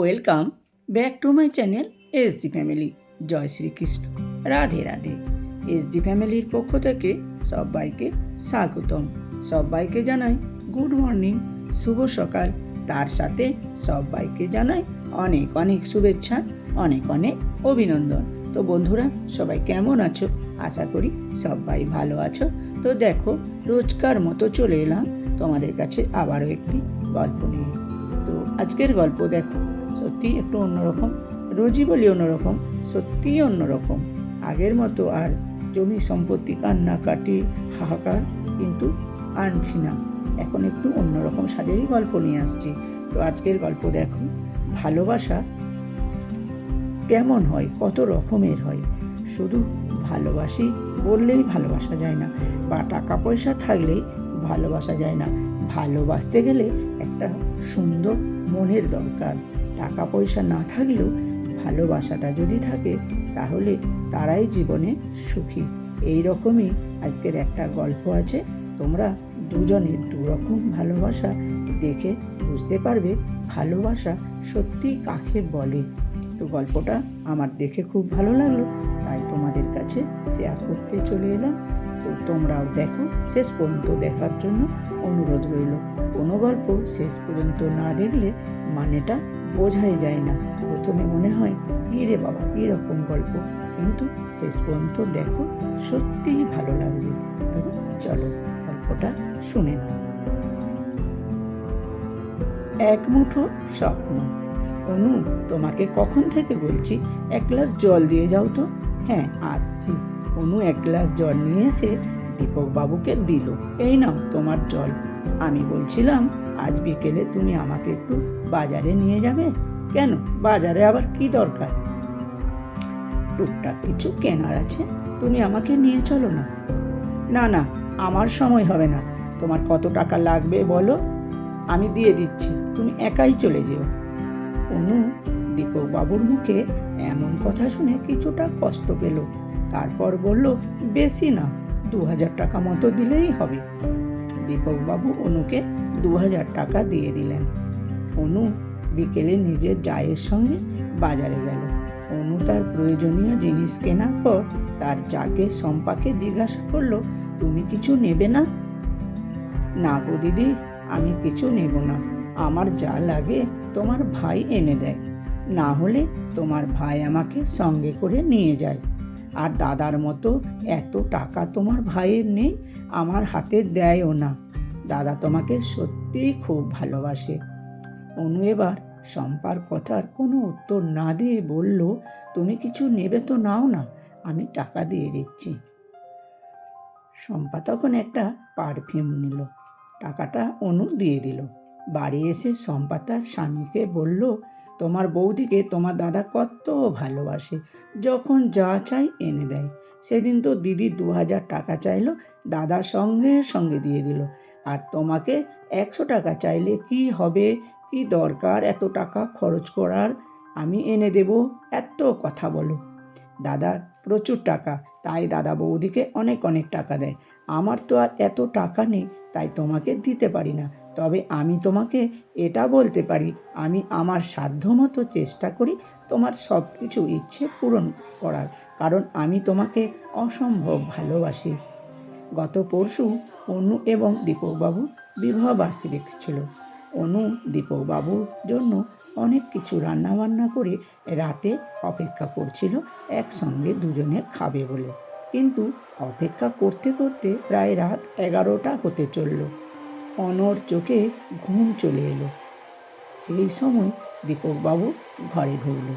Welcome back to my channel SG family. জয় Shrikrishna, Radhe Radhe. SG ফ্যামিলির পক্ষ থেকে সবাইকে স্বাগতম। সবাইকে জানাই গুড মর্নিং, শুভ সকাল। তার সাথে সবাইকে জানাই অনেক অনেক শুভেচ্ছা, অনেক অনেক অভিনন্দন। তো বন্ধুরা, সবাই কেমন আছো? আশা করি সবাই ভালো আছো। তো দেখো, রোজকার মতো চলে এলাম তোমাদের কাছে আবারও একটি গল্প নিয়ে। তো আজকের গল্প দেখো, সত্যি একটু অন্যরকম। রোজই বলি অন্যরকম, সত্যিই অন্যরকম। আগের মতো আর জমি সম্পত্তি কান্নাকাটি হাহাকার কিন্তু আনছি না। এখন একটু অন্যরকম সাজেরই গল্প নিয়ে আসছি। তো আজকের গল্প দেখো, ভালোবাসা কেমন হয়, কত রকমের হয়। শুধু ভালোবাসি বললেই ভালোবাসা যায় না, বা টাকা পয়সা থাকলেই ভালোবাসা যায় না। ভালোবাসতে গেলে একটা সুন্দর মনের দরকার। টাকা পয়সা না থাকলেও ভালোবাসাটা যদি থাকে তাহলে তারাই জীবনে সুখী। এই রকমই আজকের একটা গল্প আছে। তোমরা দুজনের দুরকম ভালোবাসা দেখে বুঝতে পারবে ভালোবাসা সত্যি কাকে বলে। তো গল্পটা আমার দেখে খুব ভালো লাগলো, তাই তোমাদের কাছে শেয়ার করতে চলে এলাম। তো তোমরাও দেখো, শেষ পর্যন্ত দেখার জন্য অনুরোধ রইল। কোনো গল্প শেষ পর্যন্ত না দেখলে মানেটা বোঝাই যায় না। প্রথমে মনে হয় কী রে বাবা, কী রকম গল্প, কিন্তু শেষ পর্যন্ত দেখো, সত্যিই ভালো লাগবে। তো চলো গল্পটা শুনে নাও। এক মুঠো স্বপ্ন। অনু, তোমাকে কখন থেকে বলছি এক গ্লাস জল দিয়ে যাও তো। হ্যাঁ, আসছি। অনু এক গ্লাস জল নিয়ে এসে দীপক বাবুকে দিল। এই নাও তোমার জল। আমি বলছিলাম আজ বিকেলে তুমি আমাকে একটু বাজারে নিয়ে যাবে। কেন, বাজারে আবার কি দরকার? টুকটাক কিছু কেনার আছে, তুমি আমাকে নিয়ে চলো না। না না, আমার সময় হবে না। তোমার কত টাকা লাগবে বলো, আমি দিয়ে দিচ্ছি, তুমি একাই চলে যেও। অনু দীপক বাবুর মুখে এমন কথা শুনে কিছুটা কষ্ট পেল। তারপর বলল, বেশি না, 2000 টাকা মতো দিলেই হবে। দীপক বাবু অনুকে 2000 টাকা দিয়ে দিলেন। অনু বিকেলে নিজের জায়ের সঙ্গে বাজারে গেল। অনু তার প্রয়োজনীয় জিনিস কেনার পর তার জাকে শম্পাকে জিজ্ঞাসা করলো, তুমি কিছু নেবে না? না গো দিদি, আমি কিছু নেব না। আমার যা লাগে তোমার ভাই এনে দেয়, না হলে তোমার ভাই আমাকে সঙ্গে করে নিয়ে যায়। আর দাদার মতো এত টাকা তোমার ভাইয়ের নেই, আমার হাতে দেয়ও না। দাদা তোমাকে সত্যিই খুব ভালোবাসে। অনু এবার শম্পার কথার কোনো উত্তর না দিয়ে বলল, তুমি কিছু নেবে তো নাও না, আমি টাকা দিয়ে দিচ্ছি। শম্পা তখন একটা পারফিউম নিল। টাকাটা অনু দিয়ে দিল। বাড়ি এসে শম্পা তার স্বামীকে বলল, তোমার বৌদিকে তোমার দাদা কত ভালোবাসে, যখন যা চাই এনে দেয়। সেদিন তো দিদি 2000 টাকা চাইলো, দাদা সঙ্গে সঙ্গে দিয়ে দিল। আর তোমাকে 100 টাকা চাইলে কি হবে, কি দরকার এত টাকা খরচ করার, আমি এনে দেব, এত কথা বলো। দাদার প্রচুর টাকা, তাই দাদা বৌদিকে অনেক অনেক টাকা দেয়। আমার তো আর এত টাকা নেই, তাই তোমাকে দিতে পারি না। তবে আমি তোমাকে এটা বলতে পারি, আমি আমার সাধ্যমতো চেষ্টা করি তোমার সব কিছু ইচ্ছে পূরণ করার, কারণ আমি তোমাকে অসম্ভব ভালোবাসি। গত পরশু অনু এবং দীপকবাবু বিবাহবার্ষিকী ছিল। অনু দীপকবাবুর জন্য অনেক কিছু রান্নাবান্না করে রাতে অপেক্ষা করছিল একসঙ্গে দুজনে খাবে বলে। কিন্তু অপেক্ষা করতে করতে প্রায় রাত 11টা হতে চলল। অনুর চোখে ঘুম চলে এলো। সেই সময় দীপকবাবু ঘরে ঢুকল।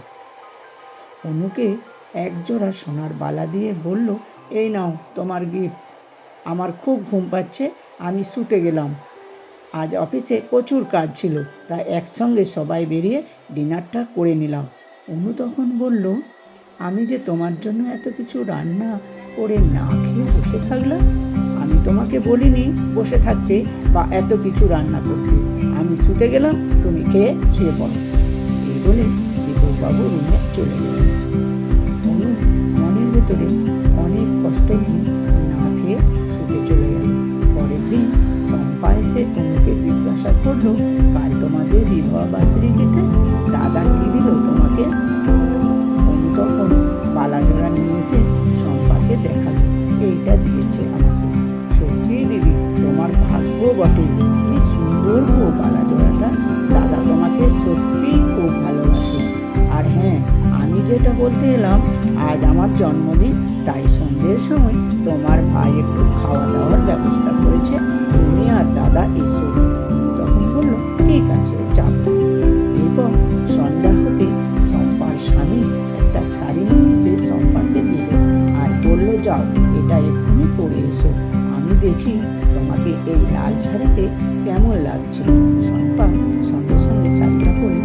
অনুকে একজোড়া সোনার বালা দিয়ে বলল, এই নাও তোমার গিফট। আমার খুব ঘুম পাচ্ছে, আমি শুতে গেলাম। আজ অফিসে প্রচুর কাজ ছিল, তাই একসঙ্গে সবাই বেরিয়ে ডিনারটা করে নিলাম। অনু তখন বলল, আমি যে তোমার জন্য এত কিছু রান্না করে না খেয়ে বসে থাকলাম। আমি তোমাকে বলিনি বসে থাকতে বা এত কিছু রান্না করতে। আমি শুতে গেলাম, তুমি খেয়ে শুয়ে পড়ো। এই বলে দীপকবাবু রুমে চলে গেলেন। অনু মনের ভেতরে অনেক কষ্ট নিয়ে না খেয়ে শুতে চলে গেল। পরের দিন শম্পা এসে অনুকে জিজ্ঞাসা জিজ্ঞাসা করলো, কাল তোমাদের বিবাহ বার্ষিকীতে দাদা কি দিল তোমাকে? অনু তখন বালাজোড়া নিয়ে এসে শম্পাকে দেখালো, এইটা দিয়েছে আমাকে। সত্যি দিদি, তোমার ভাগ্য বটে, কি সুন্দর গো বালাজোড়াটা। দাদা তোমাকে সত্যিই খুব ভালোবাসে। আর হ্যাঁ, আমি যেটা বলতে এলাম, আজ আমার জন্মদিন, তাই সন্ধ্যের সময় তোমার ভাই একটু খাওয়া দাওয়ার ব্যবস্থা করেছে, তুমি আর দাদা এসো। তখন বলল, ঠিক আছে, যাব। এবং সন্ধ্যা হতে শম্পার স্বামী একটা শাড়ি নিয়ে এসে শম্পাকে দিল আর বলল, যাও, এটা এক্ষুনি পরে এসো, আমি দেখি তোমাকে এই লাল শাড়িতে কেমন লাগছে। শম্পা সঙ্গে সঙ্গে শাড়িটা পরে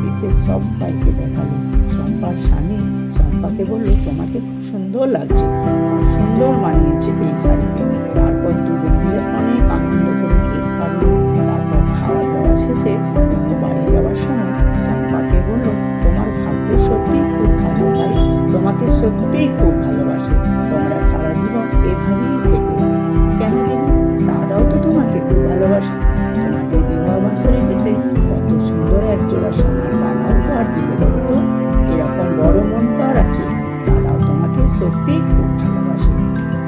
এসে সবাইকে দেখালো। শম্পার স্বামী শম্পাকে বলল, তোমাকে খুব সুন্দর লাগছে, খুব সুন্দর মানিয়েছে এই শাড়িতে। তারপর দুজন মিলে অনেক আনন্দ করে কেক কাটলো। তারপর খাওয়া দাওয়া শেষে বাড়ি যাওয়ার সময় শম্পাকে বলল, তোমার ভাগ্য সত্যিই খুব ভালো ভাই, তোমাকে সত্যিই খুব ভালোবাসে, তোমরা সারা জীবন এভাবেই থেকো। কেন দিদি, দাদাও তো তোমাকে খুব ভালোবাসে। তোমাদের বিবাহ বার্ষিকীতে কত সুন্দর একজোড়া সোনার বালা উপহার দিল বলো তো। এরকম বড় মন কার আছে? দাদাও তোমাকে সত্যিই খুব ভালোবাসে।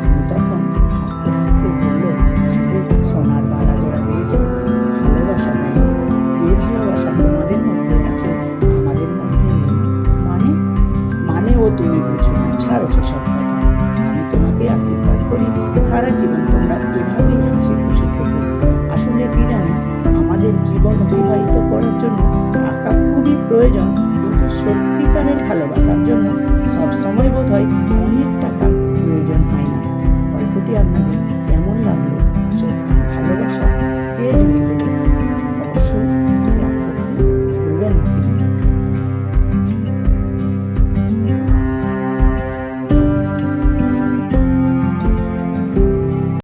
তুমি তখন হাসতে হাসতে বলল, শুধু সোনার বালা জোড়া দিয়েছে, ভালোবাসা নেই। যে ভালোবাসা তোমাদের মধ্যে আছে আমাদের মধ্যে নেই। মানে মানে ও তুমি বুঝবে না, ছাড়ো সেসব কথা। আমি তোমাকে আশীর্বাদ করি, সারা জীবন তোমরা এভাবেই হাসি খুশি থেকো। আসলে কি জানো, আমাদের জীবন অতিবাহিত করার জন্য টাকা খুবই প্রয়োজন, কিন্তু সত্যিকারের ভালোবাসার জন্য সবসময় বোধহয় অনেক টাকা প্রয়োজন হয় না। গল্পটি আপনাদের কেমন লাগলো